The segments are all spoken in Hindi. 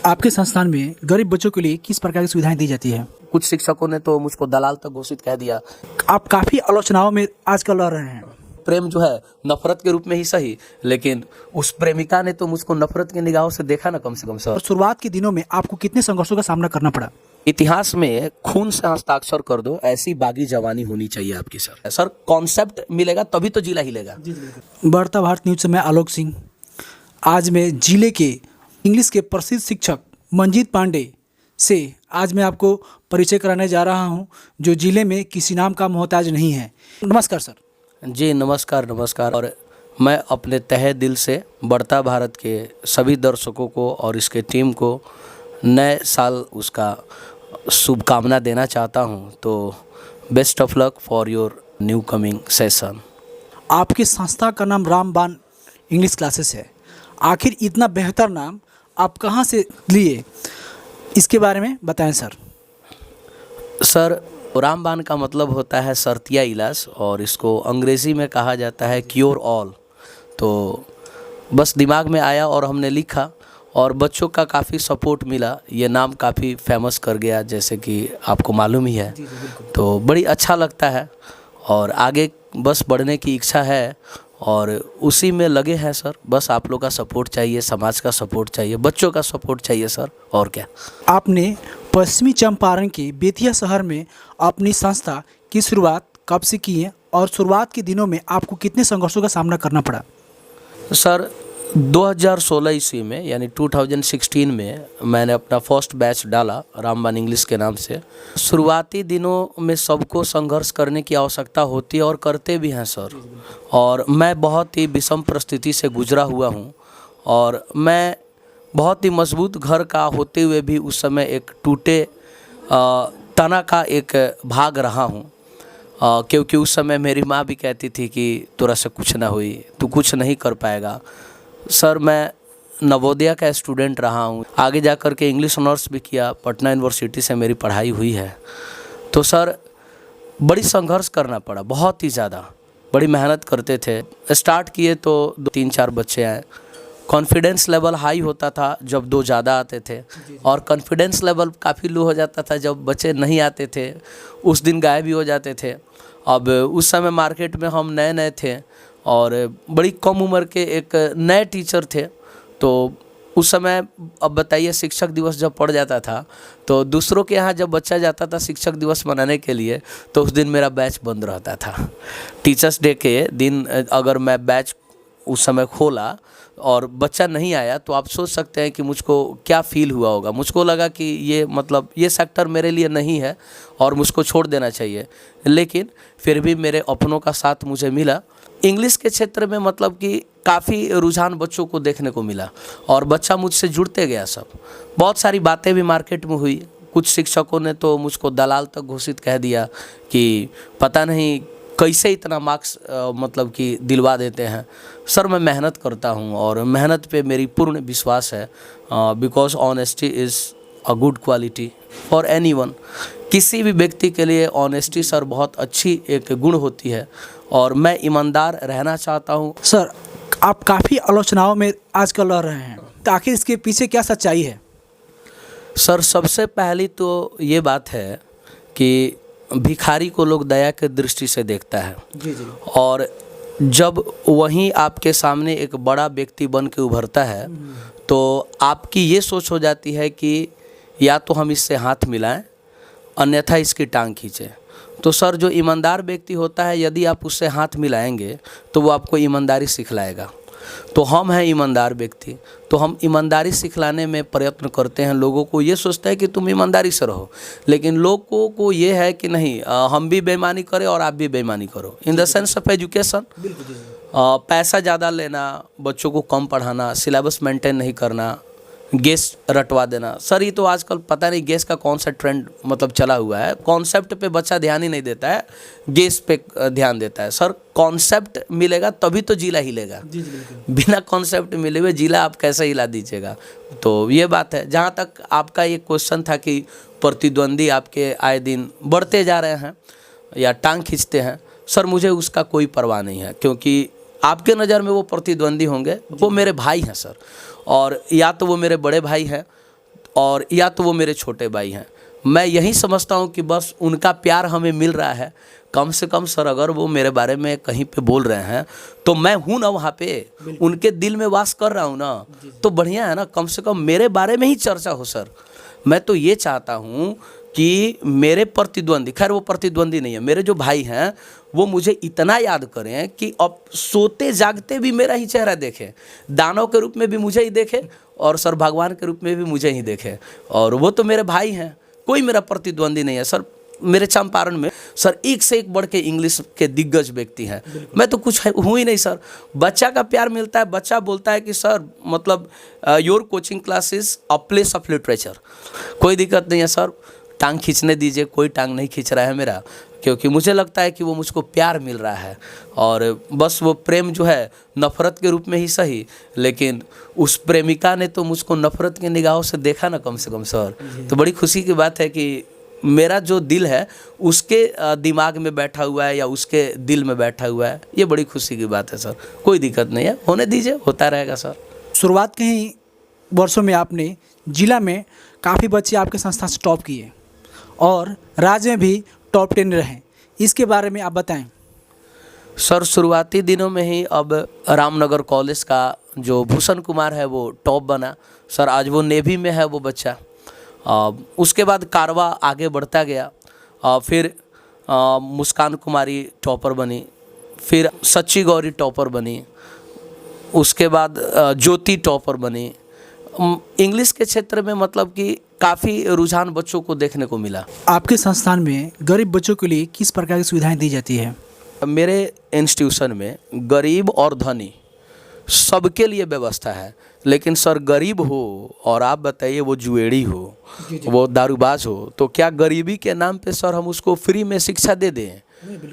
आपके संस्थान में गरीब बच्चों के लिए किस प्रकार की सुविधाएं दी जाती है? कुछ शिक्षकों ने तो मुझको दलाल तक घोषित कह दिया। आप काफ़ी आलोचनाओं में आजकल रह रहे हैं। प्रेम जो है नफरत के रूप में ही सही, लेकिन उस प्रेमिका ने तो मुझको नफरत की निगाहों से देखा ना, कम से कम और सर। शुरुआत के दिनों में आपको कितने संघर्षों का सामना करना पड़ा? इतिहास में खून से हस्ताक्षर कर दो, ऐसी बागी जवानी होनी चाहिए आपकी सर। सर कॉन्सेप्ट मिलेगा तभी तो जिला हिलेगा। बढ़ता भारत न्यूज से मैं आलोक सिंह। आज मैं जिले के इंग्लिश के प्रसिद्ध शिक्षक मंजीत पांडे से आज मैं आपको परिचय कराने जा रहा हूं, जो जिले में किसी नाम का मोहताज नहीं है। नमस्कार सर। जी नमस्कार नमस्कार। और मैं अपने तहे दिल से बढ़ता भारत के सभी दर्शकों को और इसके टीम को नए साल उसका शुभकामना देना चाहता हूं। तो best of luck for your new coming session. आपकी संस्था का नाम रामबाण इंग्लिश क्लासेस है। आखिर इतना बेहतर नाम आप कहां से लिए, इसके बारे में बताएं सर। सर रामबाण का मतलब होता है शर्तिया इलाज, और इसको अंग्रेज़ी में कहा जाता है क्योर ऑल। तो बस दिमाग में आया और हमने लिखा, और बच्चों का काफ़ी सपोर्ट मिला। ये नाम काफ़ी फेमस कर गया, जैसे कि आपको मालूम ही है। तो बड़ी अच्छा लगता है और आगे बस बढ़ने की इच्छा है और उसी में लगे हैं सर। बस आप लोग का सपोर्ट चाहिए, समाज का सपोर्ट चाहिए, बच्चों का सपोर्ट चाहिए सर, और क्या। आपने पश्चिमी चंपारण के बेतिया शहर में अपनी संस्था की शुरुआत कब से की है और शुरुआत के दिनों में आपको कितने संघर्षों का सामना करना पड़ा? सर 2016 ईस्वी में यानी 2016 में मैंने अपना फर्स्ट बैच डाला रामबाण इंग्लिश के नाम से। शुरुआती दिनों में सबको संघर्ष करने की आवश्यकता होती है और करते भी हैं सर। और मैं बहुत ही विषम परिस्थिति से गुजरा हुआ हूँ, और मैं बहुत ही मजबूत घर का होते हुए भी उस समय एक टूटे तना का एक भाग रहा हूँ। क्योंकि उस समय मेरी माँ भी कहती थी कि तोरा से कुछ ना हुई, तू कुछ नहीं कर पाएगा। सर मैं नवोदय का स्टूडेंट रहा हूँ, आगे जा कर के इंग्लिश ऑनर्स भी किया, पटना यूनिवर्सिटी से मेरी पढ़ाई हुई है। तो सर बड़ी संघर्ष करना पड़ा, बहुत ही ज़्यादा बड़ी मेहनत करते थे। स्टार्ट किए तो 2-3-4 बच्चे आए। कॉन्फिडेंस लेवल हाई होता था जब 2 ज़्यादा आते थे, और कॉन्फिडेंस लेवल काफ़ी लो हो जाता था जब बच्चे नहीं आते थे, उस दिन गायब भी हो जाते थे। अब उस समय मार्केट में हम नए नए थे और बड़ी कम उम्र के एक नए टीचर थे। तो उस समय अब बताइए, शिक्षक दिवस जब पड़ जाता था तो दूसरों के यहाँ जब बच्चा जाता था शिक्षक दिवस मनाने के लिए, तो उस दिन मेरा बैच बंद रहता था। टीचर्स डे के दिन अगर मैं बैच उस समय खोला और बच्चा नहीं आया, तो आप सोच सकते हैं कि मुझको क्या फ़ील हुआ होगा। मुझको लगा कि ये मतलब ये सेक्टर मेरे लिए नहीं है और मुझको छोड़ देना चाहिए। लेकिन फिर भी मेरे अपनों का साथ मुझे मिला। इंग्लिश के क्षेत्र में मतलब कि काफ़ी रुझान बच्चों को देखने को मिला और बच्चा मुझसे जुड़ते गया। सब बहुत सारी बातें भी मार्केट में हुई। कुछ शिक्षकों ने तो मुझको दलाल तक घोषित कह दिया कि पता नहीं कैसे इतना मार्क्स मतलब कि दिलवा देते हैं। सर मैं मेहनत करता हूं और मेहनत पे मेरी पूर्ण विश्वास है, because honesty is a good quality for anyone. किसी भी व्यक्ति के लिए ऑनेस्टी सर बहुत अच्छी एक गुण होती है, और मैं ईमानदार रहना चाहता हूं। सर आप काफ़ी आलोचनाओं में आजकल रह रहे हैं, तो आखिर इसके पीछे क्या सच्चाई है? सर सबसे पहली तो ये बात है कि भिखारी को लोग दया के दृष्टि से देखता है। जी। और जब वहीं आपके सामने एक बड़ा व्यक्ति बन के उभरता है, तो आपकी ये सोच हो जाती है कि या तो हम इससे हाथ मिलाएं, अन्यथा इसकी टांग खींचें। तो सर जो ईमानदार व्यक्ति होता है, यदि आप उससे हाथ मिलाएंगे तो वो आपको ईमानदारी सिखलाएगा। तो हम हैं ईमानदार व्यक्ति, तो हम ईमानदारी सिखलाने में प्रयत्न करते हैं। लोगों को ये सोचता है कि तुम ईमानदारी से रहो, लेकिन लोगों को ये है कि नहीं, हम भी बेईमानी करें और आप भी बेईमानी करो। In the sense of education, पैसा ज़्यादा लेना, बच्चों को कम पढ़ाना, सिलेबस मेंटेन नहीं करना, गैस रटवा देना। सर ये तो आजकल पता नहीं गैस का कौन सा ट्रेंड मतलब चला हुआ है। कॉन्सेप्ट पे बच्चा ध्यान ही नहीं देता है, गैस पे ध्यान देता है। सर कॉन्सेप्ट मिलेगा तभी तो जिला हिलेगा। बिना कॉन्सेप्ट मिले हुए जिला आप कैसे हिला दीजिएगा? तो ये बात है। जहाँ तक आपका ये क्वेश्चन था कि प्रतिद्वंदी आपके आए दिन बढ़ते जा रहे हैं या टांग खींचते हैं, सर मुझे उसका कोई परवाह नहीं है, क्योंकि आपके नज़र में वो प्रतिद्वंदी होंगे, वो मेरे भाई हैं सर। और या तो वो मेरे बड़े भाई हैं, और या तो वो मेरे छोटे भाई हैं। मैं यही समझता हूँ कि बस उनका प्यार हमें मिल रहा है। कम से कम सर अगर वो मेरे बारे में कहीं पे बोल रहे हैं तो मैं हूँ ना वहाँ पे, उनके दिल में वास कर रहा हूँ ना, तो बढ़िया है ना। कम से कम मेरे बारे में ही चर्चा हो सर। मैं तो ये चाहता हूँ कि मेरे प्रतिद्वंदी, खैर वो प्रतिद्वंदी नहीं है, मेरे जो भाई हैं वो मुझे इतना याद करें कि अब सोते जागते भी मेरा ही चेहरा देखें, दानव के रूप में भी मुझे ही देखें और सर भगवान के रूप में भी मुझे ही देखें। और वो तो मेरे भाई हैं, कोई मेरा प्रतिद्वंदी नहीं है सर। मेरे चंपारण में सर एक से एक बढ़ के इंग्लिश के दिग्गज व्यक्ति हैं। मैं तो कुछ हूँ ही नहीं सर। बच्चा का प्यार मिलता है, बच्चा बोलता है कि सर मतलब your coaching class is a place of literature. कोई दिक्कत नहीं है सर, टांग खींचने दीजिए, कोई टांग नहीं खींच रहा है मेरा, क्योंकि मुझे लगता है कि वो मुझको प्यार मिल रहा है। और बस वो प्रेम जो है नफ़रत के रूप में ही सही, लेकिन उस प्रेमिका ने तो मुझको नफ़रत की निगाहों से देखा ना कम से कम सर। तो बड़ी खुशी की बात है कि मेरा जो दिल है उसके दिमाग में बैठा हुआ है या उसके दिल में बैठा हुआ है, ये बड़ी खुशी की बात है सर। कोई दिक्कत नहीं है, होने दीजिए, होता रहेगा सर। शुरुआत के ही वर्षों में आपने जिला में काफ़ी बच्चे आपके संस्था से टॉप किए और राज्य में भी टॉप 10 रहे, इसके बारे में आप बताएं। सर शुरुआती दिनों में ही अब रामनगर कॉलेज का जो भूषण कुमार है वो टॉप बना सर। आज वो नेवी में है वो बच्चा। उसके बाद कारवा आगे बढ़ता गया। फिर मुस्कान कुमारी टॉपर बनी, फिर सच्ची गौरी टॉपर बनी, उसके बाद ज्योति टॉपर बनी। इंग्लिश के क्षेत्र में मतलब कि काफ़ी रुझान बच्चों को देखने को मिला। आपके संस्थान में गरीब बच्चों के लिए किस प्रकार की सुविधाएं दी जाती है? मेरे इंस्टीट्यूशन में गरीब और धनी सबके लिए व्यवस्था है, लेकिन सर गरीब हो और आप बताइए वो जुएड़ी हो, वो दारूबाज हो, तो क्या गरीबी के नाम पे सर हम उसको फ्री में शिक्षा दे दें?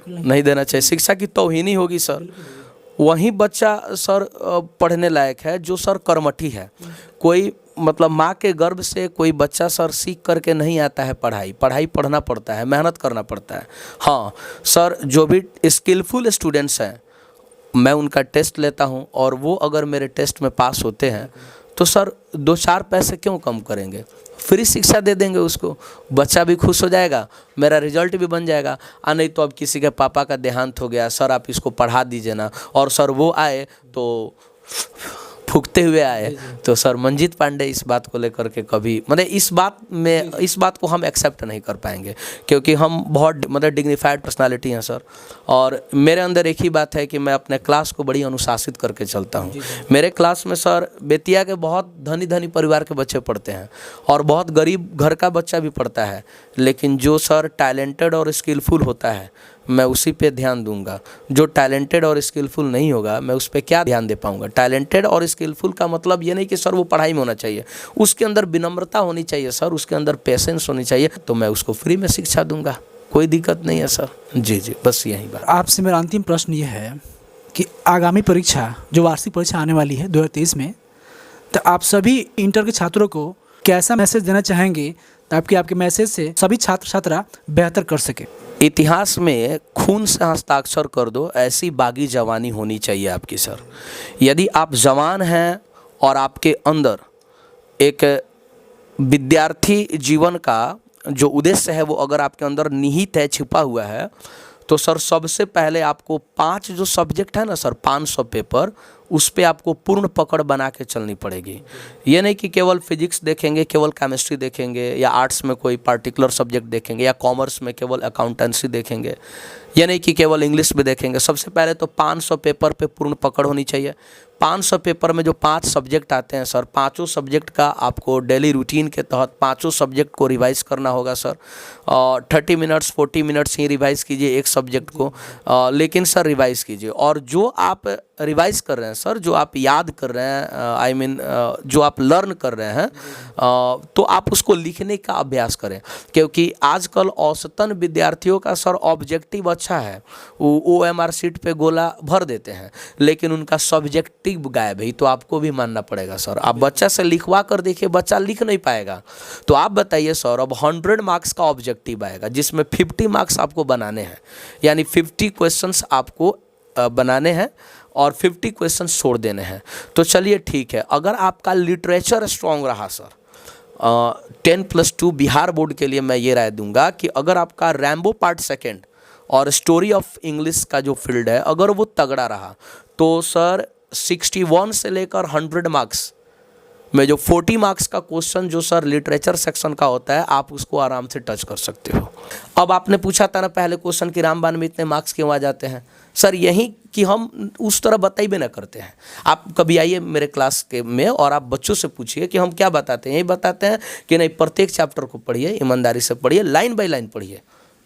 नहीं देना चाहिए। शिक्षा की तौहीनी होगी सर। वही बच्चा सर पढ़ने लायक है जो सर कर्मठी है। कोई मतलब माँ के गर्भ से कोई बच्चा सर सीख करके नहीं आता है पढ़ाई पढ़ना पड़ता है, मेहनत करना पड़ता है। हाँ सर, जो भी स्किलफुल स्टूडेंट्स हैं मैं उनका टेस्ट लेता हूं और वो अगर मेरे टेस्ट में पास होते हैं तो सर 2-4 पैसे क्यों कम करेंगे, फ्री शिक्षा दे देंगे उसको, बच्चा भी खुश हो जाएगा, मेरा रिजल्ट भी बन जाएगा। नहीं तो अब किसी के पापा का देहांत हो गया, सर आप इसको पढ़ा दीजिए ना, और सर वो आए तो फूकते हुए आए, तो सर मंजीत पांडे इस बात को लेकर के कभी मतलब इस बात को हम एक्सेप्ट नहीं कर पाएंगे, क्योंकि हम बहुत मतलब डिग्निफाइड पर्सनालिटी हैं सर। और मेरे अंदर एक ही बात है कि मैं अपने क्लास को बड़ी अनुशासित करके चलता हूँ। मेरे क्लास में सर बेतिया के बहुत धनी परिवार के बच्चे पढ़ते हैं और बहुत गरीब घर का बच्चा भी पढ़ता है, लेकिन जो सर टैलेंटेड और स्किलफुल होता है मैं उसी पे ध्यान दूंगा। जो टैलेंटेड और स्किलफुल नहीं होगा मैं उस पर क्या ध्यान दे पाऊंगा। टैलेंटेड और स्किलफुल का मतलब ये नहीं कि सर वो पढ़ाई में होना चाहिए, उसके अंदर विनम्रता होनी चाहिए सर, उसके अंदर पेशेंस होनी चाहिए, तो मैं उसको फ्री में शिक्षा दूंगा, कोई दिक्कत नहीं है सर। जी बस यही बात। आपसे मेरा अंतिम प्रश्न ये है कि आगामी परीक्षा जो वार्षिक परीक्षा आने वाली है 2023 में, तो आप सभी इंटर के छात्रों को कैसा मैसेज देना चाहेंगे ताकि आपके मैसेज से सभी छात्र छात्रा बेहतर कर सके? इतिहास में खून से हस्ताक्षर कर दो, ऐसी बागी जवानी होनी चाहिए आपकी सर। यदि आप जवान हैं और आपके अंदर एक विद्यार्थी जीवन का जो उद्देश्य है वो अगर आपके अंदर निहित है, छिपा हुआ है, तो सर सबसे पहले आपको 5 जो सब्जेक्ट है ना सर, 500 पेपर, उस पे आपको पूर्ण पकड़ बना के चलनी पड़ेगी। ये नहीं कि केवल फिजिक्स देखेंगे, केवल केमिस्ट्री देखेंगे, या आर्ट्स में कोई पार्टिकुलर सब्जेक्ट देखेंगे, या कॉमर्स में केवल अकाउंटेंसी देखेंगे, ये नहीं कि केवल इंग्लिश में देखेंगे। सबसे पहले तो 500 पेपर पे पूर्ण पकड़ होनी चाहिए। 500 पेपर में जो 5 सब्जेक्ट आते हैं सर, 5 सब्जेक्ट का आपको डेली रूटीन के तहत 5 सब्जेक्ट को रिवाइज़ करना होगा सर। 30 मिनट्स 40 मिनट्स ही रिवाइज़ कीजिए एक सब्जेक्ट को, लेकिन सर रिवाइज़ कीजिए। और जो आप रिवाइज़ कर रहे हैं सर, जो आप याद कर रहे हैं, जो आप लर्न कर रहे हैं, तो आप उसको लिखने का अभ्यास करें, क्योंकि आजकल औसतन विद्यार्थियों का सर ऑब्जेक्टिव अच्छा है, वो OMR शीट पे गोला भर देते हैं, लेकिन उनका सब्जेक्टिव गायब है। तो आपको भी मानना पड़ेगा सर। आप बच्चा से लिखवा कर देखिए, बच्चा लिख नहीं पाएगा। तो आप बताइए सर, अब 100 मार्क्स का ऑब्जेक्टिव आएगा जिसमें 50 मार्क्स आपको बनाने हैं, यानी 50 क्वेश्चंस आपको बनाने हैं और 50 क्वेश्चन छोड़ देने हैं। तो चलिए ठीक है, अगर आपका लिटरेचर स्ट्रॉन्ग रहा सर, 10+2 बिहार बोर्ड के लिए मैं ये राय दूंगा कि अगर आपका रैम्बो पार्ट सेकंड और स्टोरी ऑफ इंग्लिश का जो फील्ड है अगर वो तगड़ा रहा तो सर 61 से लेकर 100 मार्क्स में जो 40 मार्क्स का क्वेश्चन जो सर लिटरेचर सेक्शन का होता है आप उसको आराम से टच कर सकते हो। अब आपने पूछा था ना पहले क्वेश्चन कि रामबाण में इतने मार्क्स क्यों आ जाते हैं, सर यही कि हम उस तरह बताइए ना करते हैं। आप कभी आइए मेरे क्लास के में और आप बच्चों से पूछिए कि हम क्या बताते हैं, यही बताते हैं कि नहीं प्रत्येक चैप्टर को पढ़िए, ईमानदारी से पढ़िए, लाइन बाय लाइन पढ़िए,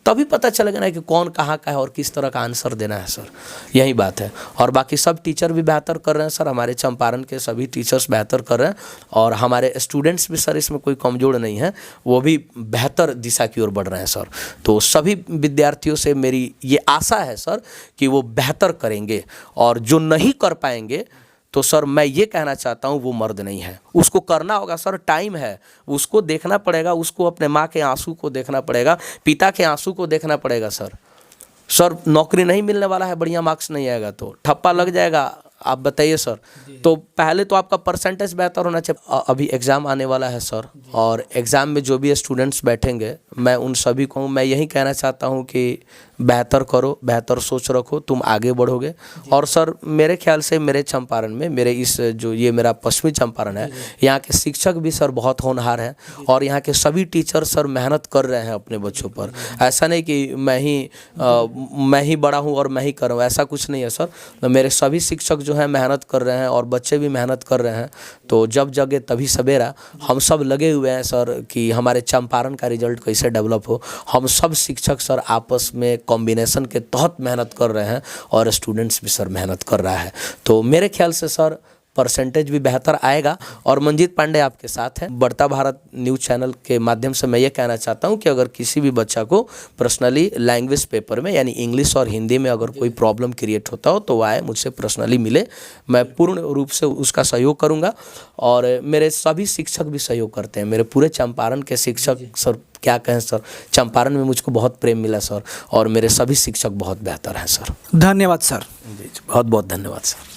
तभी पता चलेगा ना कि कौन कहाँ का है और किस तरह का आंसर देना है सर, यही बात है। और बाकी सब टीचर भी बेहतर कर रहे हैं सर, हमारे चंपारण के सभी टीचर्स बेहतर कर रहे हैं और हमारे स्टूडेंट्स भी सर इसमें कोई कमजोर नहीं है, वो भी बेहतर दिशा की ओर बढ़ रहे हैं सर। तो सभी विद्यार्थियों से मेरी ये आशा है सर कि वो बेहतर करेंगे और जो नहीं कर पाएंगे तो सर मैं ये कहना चाहता हूँ वो मर्द नहीं है, उसको करना होगा सर, टाइम है, उसको देखना पड़ेगा, उसको अपने माँ के आंसू को देखना पड़ेगा, पिता के आंसू को देखना पड़ेगा सर नौकरी नहीं मिलने वाला है, बढ़िया मार्क्स नहीं आएगा तो ठप्पा लग जाएगा। आप बताइए सर, तो पहले तो आपका परसेंटेज बेहतर होना चाहिए। अभी एग्ज़ाम आने वाला है सर और एग्ज़ाम में जो भी स्टूडेंट्स बैठेंगे मैं उन सभी को मैं यही कहना चाहता हूँ कि बेहतर करो, बेहतर सोच रखो, तुम आगे बढ़ोगे। और सर मेरे ख्याल से मेरे चंपारण में मेरे इस जो ये मेरा पश्चिमी चंपारण है, यहाँ के शिक्षक भी सर बहुत होनहार हैं और यहाँ के सभी टीचर सर मेहनत कर रहे हैं अपने बच्चों पर। ऐसा नहीं कि मैं ही बड़ा हूँ और मैं ही कर रहा हूँ, ऐसा कुछ नहीं है सर। मेरे सभी शिक्षक जो हैं मेहनत कर रहे हैं और बच्चे भी मेहनत कर रहे हैं। तो जब जगे तभी सवेरा, हम सब लगे हुए हैं सर कि हमारे चंपारण का रिजल्ट कैसे डेवलप हो। हम सब शिक्षक सर आपस में कॉम्बिनेशन के तहत मेहनत कर रहे हैं और स्टूडेंट्स भी सर मेहनत कर रहा है। तो मेरे ख्याल से सर परसेंटेज भी बेहतर आएगा और मंजीत पांडे आपके साथ हैं। बढ़ता भारत न्यूज़ चैनल के माध्यम से मैं ये कहना चाहता हूँ कि अगर किसी भी बच्चा को पर्सनली लैंग्वेज पेपर में यानी इंग्लिश और हिंदी में अगर कोई प्रॉब्लम क्रिएट होता हो तो वो आए मुझसे पर्सनली मिले, मैं पूर्ण रूप से उसका सहयोग करूँगा। और मेरे सभी शिक्षक भी सहयोग करते हैं, मेरे पूरे चंपारण के शिक्षक सर क्या कहें सर, चंपारण में मुझको बहुत प्रेम मिला सर और मेरे सभी शिक्षक बहुत बेहतर हैं सर। धन्यवाद सर। जी बहुत बहुत धन्यवाद सर।